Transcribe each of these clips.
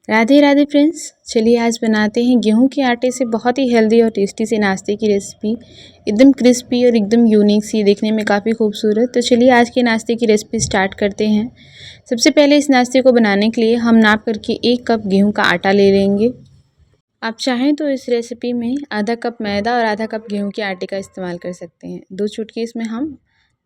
Radhe Radhe friends, चलिए आज बनाते हैं गेहूं के आटे से बहुत ही हेल्दी और टेस्टी से नाश्ते की रेसिपी। एकदम क्रिस्पी और एकदम यूनिक सी, देखने में काफ़ी खूबसूरत। तो चलिए आज के नाश्ते की रेसिपी स्टार्ट करते हैं। सबसे पहले इस नाश्ते को बनाने के लिए हम नाप करके 1 कप गेहूं का आटा ले लेंगे। आप चाहें तो इस रेसिपी में आधा कप मैदा और आधा कप गेहूँ के आटे का इस्तेमाल कर सकते हैं। 2 चुटकी इसमें हम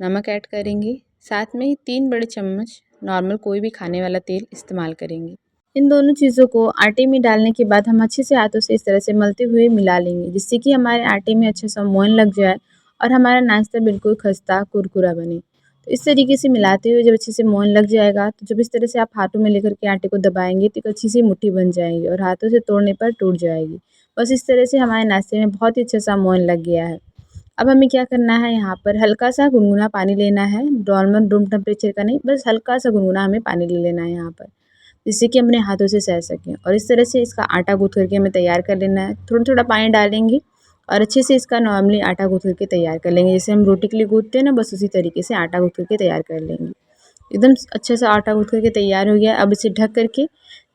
नमक ऐड करेंगे। साथ में 3 बड़े चम्मच नॉर्मल कोई भी खाने वाला तेल इस्तेमाल करेंगे। इन दोनों चीज़ों को आटे में डालने के बाद हम अच्छे से हाथों से इस तरह से मलते हुए मिला लेंगे, जिससे कि हमारे आटे में अच्छा सा मोयन लग जाए और हमारा नाश्ता बिल्कुल खस्ता कुरकुरा बने। तो इस तरीके से मिलाते हुए जब अच्छे से मोयन लग जाएगा, तो जब इस तरह से आप हाथों में लेकर के आटे को दबाएंगे तो एक अच्छी सी मुट्ठी बन जाएगी और हाथों से तोड़ने पर टूट जाएगी। बस इस तरह से हमारे नाश्ते में बहुत ही अच्छा सा मोयन लग गया है। अब हमें क्या करना है, यहाँ पर हल्का सा गुनगुना पानी लेना है। नॉर्मल रूम टेम्परेचर का नहीं, बस हल्का सा गुनगुना हमें पानी ले लेना है यहाँ पर, जिससे कि अपने हाथों से सह सकें। और इस तरह से इसका आटा गूँथ करके हमें तैयार कर लेना है। थोड़ा थोड़ा पानी डालेंगे और अच्छे से इसका नॉर्मली आटा गूँथ करके तैयार कर लेंगे। जैसे हम रोटी के लिए गूँथते हैं ना, बस उसी तरीके से आटा गूँथ करके तैयार कर लेंगे। एकदम अच्छा सा आटा गूँथ करके तैयार हो गया। अब इसे ढक करके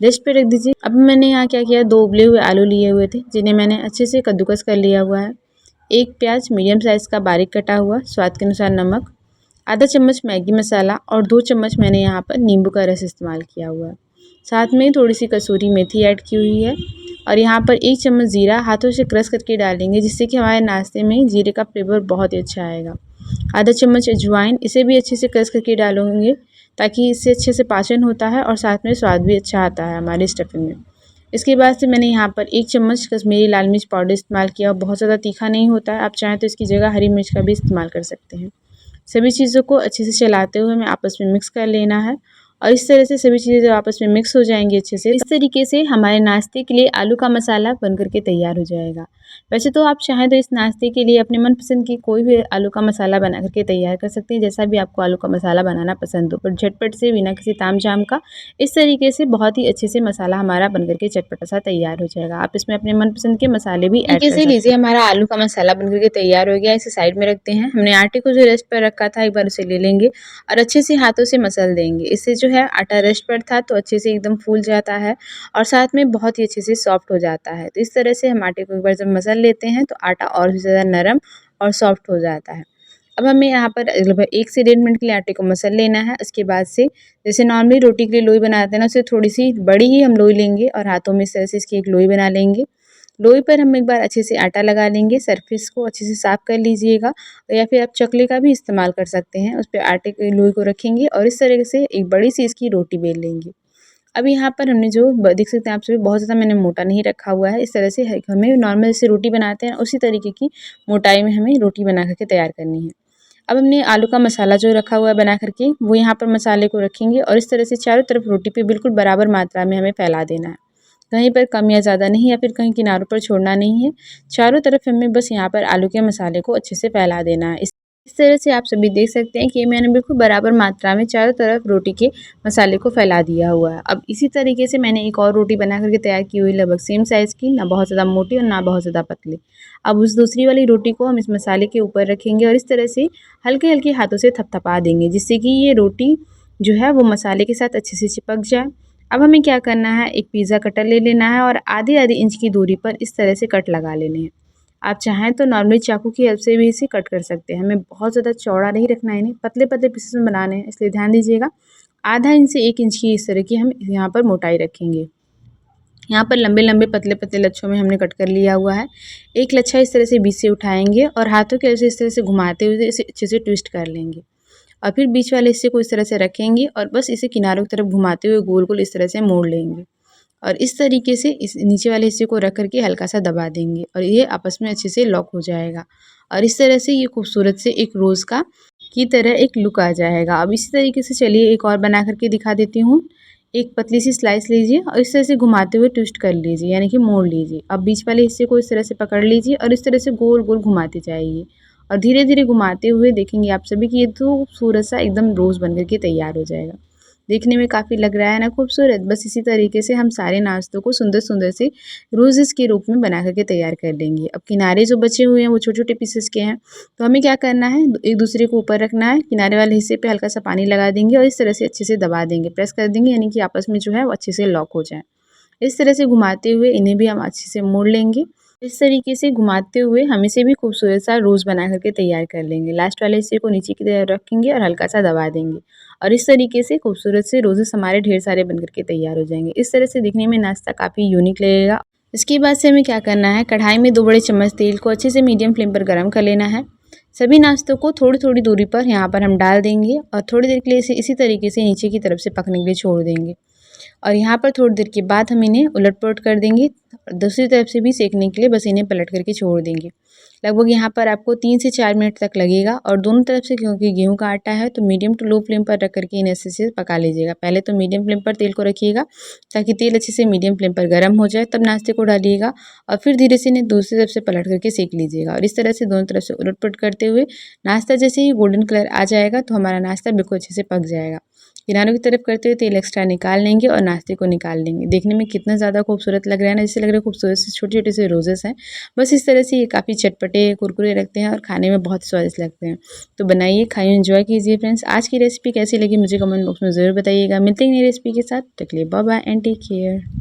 रेस्ट पे रख दीजिए। अब मैंने यहाँ क्या किया, 2 उबले हुए आलू लिए हुए थे, जिन्हें मैंने अच्छे से कद्दूकस कर लिया हुआ है। 1 प्याज मीडियम साइज़ का बारीक कटा हुआ, स्वाद के अनुसार नमक, आधा चम्मच मैगी मसाला और 2 चम्मच मैंने यहाँ पर नींबू का रस इस्तेमाल किया हुआ है। साथ में थोड़ी सी कसूरी मेथी ऐड की हुई है और यहाँ पर 1 चम्मच ज़ीरा हाथों से क्रश करके डालेंगे, जिससे कि हमारे नाश्ते में ज़ीरे का फ्लेवर बहुत ही अच्छा आएगा। आधा चम्मच अजवाइन, इसे भी अच्छे से क्रश करके डालेंगे, ताकि इससे अच्छे से पाचन होता है और साथ में स्वाद भी अच्छा आता है हमारे स्टफिंग में। इसके बाद से मैंने यहाँ पर 1 चम्मच कश्मीरी लाल मिर्च पाउडर इस्तेमाल किया और बहुत ज़्यादा तीखा नहीं होता है। आप चाहें तो इसकी जगह हरी मिर्च का भी इस्तेमाल कर सकते हैं। सभी चीज़ों को अच्छे से चलाते हुए हमें आपस में मिक्स कर लेना है और इस तरह से सभी चीज़ें जब आपस में मिक्स हो जाएंगी अच्छे से, इस तरीके से हमारे नाश्ते के लिए आलू का मसाला बन करके तैयार हो जाएगा। वैसे तो आप चाहें तो इस नाश्ते के लिए अपने मनपसंद की कोई भी आलू का मसाला बना करके तैयार कर सकते हैं, जैसा भी आपको आलू का मसाला बनाना पसंद हो, पर झटपट से बिना किसी तामझाम का इस तरीके से बहुत ही अच्छे से मसाला हमारा बन करके चटपटा सा तैयार हो जाएगा। आप इसमें अपने मनपसंद के मसाले भी ऐड कर सकते हैं। लीजिए, हमारा आलू का मसाला बन करके तैयार हो गया। इसे साइड में रखते हैं। हमने आटे को जो रेस्ट पर रखा था, एक बार उसे ले लेंगे और अच्छे से हाथों से मसल देंगे। इससे जो है आटा रेस्ट पर था तो अच्छे से एकदम फूल जाता है और साथ में बहुत ही अच्छे से सॉफ्ट हो जाता है। तो इस तरह से हम आटे को एक बार जब मसल लेते हैं तो आटा और भी ज़्यादा नरम और सॉफ्ट हो जाता है। अब हमें यहाँ पर लगभग 1 से 1.5 मिनट के लिए आटे को मसल लेना है। उसके बाद से जैसे नॉर्मली रोटी के लिए लोई बनाते हैं ना, उससे थोड़ी सी बड़ी ही हम लोई लेंगे और हाथों में इस तरह से इसकी एक लोई बना लेंगे। लोई पर हम एक बार अच्छे से आटा लगा लेंगे, सरफेस को अच्छे से साफ़ कर लीजिएगा या फिर आप चकले का भी इस्तेमाल कर सकते हैं। उस पे आटे की लोई को रखेंगे और इस तरीके से एक बड़ी सी इसकी रोटी बेल लेंगे। अब यहाँ पर हमने जो देख सकते हैं आप सभी, बहुत ज़्यादा मैंने मोटा नहीं रखा हुआ है। इस तरह से हमें नॉर्मल जैसे रोटी बनाते हैं उसी तरीके की मोटाई में हमें रोटी बना करके तैयार करनी है। अब हमने आलू का मसाला जो रखा हुआ है बना करके, वो यहाँ पर मसाले को रखेंगे और इस तरह से चारों तरफ रोटी पे बिल्कुल बराबर मात्रा में हमें फैला देना है। कहीं पर कम या ज़्यादा नहीं, या फिर कहीं किनारों पर छोड़ना नहीं है। चारों तरफ हमें बस यहाँ पर आलू के मसाले को अच्छे से फैला देना है। इस तरह से आप सभी देख सकते हैं कि मैंने बिल्कुल बराबर मात्रा में चारों तरफ रोटी के मसाले को फैला दिया हुआ है। अब इसी तरीके से मैंने एक और रोटी बना करके तैयार की हुई, लगभग सेम साइज़ की, ना बहुत ज़्यादा मोटी और ना बहुत ज़्यादा पतली। अब उस दूसरी वाली रोटी को हम इस मसाले के ऊपर रखेंगे और इस तरह से हल्के-हल्के हाथों से थपथपा देंगे, जिससे कि ये रोटी जो है वो मसाले के साथ अच्छे से चिपक जाए। अब हमें क्या करना है, एक पिज़्ज़ा कटर ले लेना है और आधी-आधी इंच की दूरी पर इस तरह से कट लगा लेने हैं। आप चाहें तो नॉर्मली चाकू की हेल्प से भी इसे कट कर सकते हैं। हमें बहुत ज़्यादा चौड़ा नहीं रखना है, इन्हें पतले-पतले पीसेस में बनाने हैं, इसलिए ध्यान दीजिएगा। आधा इंच से 1 इंच की इस तरह की हम यहाँ पर मोटाई रखेंगे। यहाँ पर लंबे-लंबे पतले-पतले लच्छों में हमने कट कर लिया हुआ है। एक लच्छा इस तरह से बीच से उठाएँगे और हाथों की हेल्प से इस तरह से घुमाते हुए इसे अच्छे से ट्विस्ट कर लेंगे और फिर बीच वाले हिस्से को इस तरह से रखेंगे और बस इसे किनारों की तरफ घुमाते हुए गोल-गोल इस तरह से मोड़ लेंगे और इस तरीके से इस नीचे वाले हिस्से को रख करके हल्का सा दबा देंगे और ये आपस में अच्छे से लॉक हो जाएगा और इस तरह से ये खूबसूरत से एक रोज़ का की तरह एक लुक आ जाएगा। अब इसी तरीके से चलिए एक और बना करके दिखा देती हूँ। एक पतली सी स्लाइस लीजिए और इस तरह से घुमाते हुए ट्विस्ट कर लीजिए, यानी कि मोड़ लीजिए। अब बीच वाले हिस्से को इस तरह से पकड़ लीजिए और इस तरह से गोल-गोल घुमाते जाइए और धीरे-धीरे घुमाते हुए देखेंगे आप सभी कि ये तो खूबसूरत सा एकदम रोज़ बन कर के तैयार हो जाएगा। देखने में काफ़ी लग रहा है ना खूबसूरत। बस इसी तरीके से हम सारे नाश्तों को सुंदर-सुंदर से रोज़ेज़ के रूप में बना कर के तैयार कर लेंगे। अब किनारे जो बचे हुए हैं वो छोटे-छोटे पीसेस के हैं, तो हमें क्या करना है, एक दूसरे को ऊपर रखना है। किनारे वाले हिस्से पे हल्का सा पानी लगा देंगे और इस तरह से अच्छे से दबा देंगे, प्रेस कर देंगे, यानी कि आपस में जो है वो अच्छे से लॉक हो जाए। इस तरह से घुमाते हुए इन्हें भी हम अच्छे से मोड़ लेंगे। इस तरीके से घुमाते हुए हम इसे भी खूबसूरत सा रोज़ बना करके तैयार कर लेंगे। लास्ट वाले हिस्से को नीचे की तरफ रखेंगे और हल्का सा दबा देंगे और इस तरीके से खूबसूरत से रोजेस हमारे ढेर सारे बन करके तैयार हो जाएंगे। इस तरह से दिखने में नाश्ता काफ़ी यूनिक लगेगा। इसके बाद से हमें क्या करना है, कढ़ाई में 2 बड़े चम्मच तेल को अच्छे से मीडियम फ्लेम पर गर्म कर लेना है। सभी नाश्तों को थोड़ी थोड़ी दूरी पर यहाँ पर हम डाल देंगे और थोड़ी देर के लिए इसी तरीके से नीचे की तरफ से पकने के लिए छोड़ देंगे और यहाँ पर थोड़ी देर के बाद हम इन्हें उलट-पुलट कर देंगे। दूसरी तरफ से भी सेकने के लिए बस इन्हें पलट करके छोड़ देंगे। लगभग यहाँ पर आपको 3 से 4 मिनट तक लगेगा और दोनों तरफ से, क्योंकि गेहूं का आटा है तो मीडियम टू लो फ्लेम पर रख करके इन्हें अच्छे से पका लीजिएगा। पहले तो मीडियम फ्लेम पर तेल को रखिएगा ताकि तेल अच्छे से मीडियम फ्लेम पर गर्म हो जाए, तब नाश्ते को डालिएगा और फिर धीरे से इन्हें दूसरी तरफ से पलट करके सेक लीजिएगा और इस तरह से दोनों तरफ से उलट-पुलट करते हुए नाश्ता जैसे ही गोल्डन कलर आ जाएगा तो हमारा नाश्ता बिल्कुल अच्छे से पक जाएगा। किनारों की तरफ करते हुए तेल एक्स्ट्रा निकाल लेंगे और नाश्ते को निकाल लेंगे। देखने में कितना ज़्यादा खूबसूरत लग रहा है ना, जैसे लग रहा है खूबसूरत से छोटे-छोटे से रोजेस हैं। बस इस तरह से ये काफ़ी चटपटे, कुरकुरे लगते हैं और खाने में बहुत स्वादिष्ट लगते हैं। तो बनाइए, खाइए, एंजॉय कीजिए फ्रेंड्स। आज की रेसिपी कैसी लगी मुझे कमेंट बॉक्स में ज़रूर बताइएगा। मिलते हैं नई रेसिपी के साथ। तब तक के लिए bye bye and take care.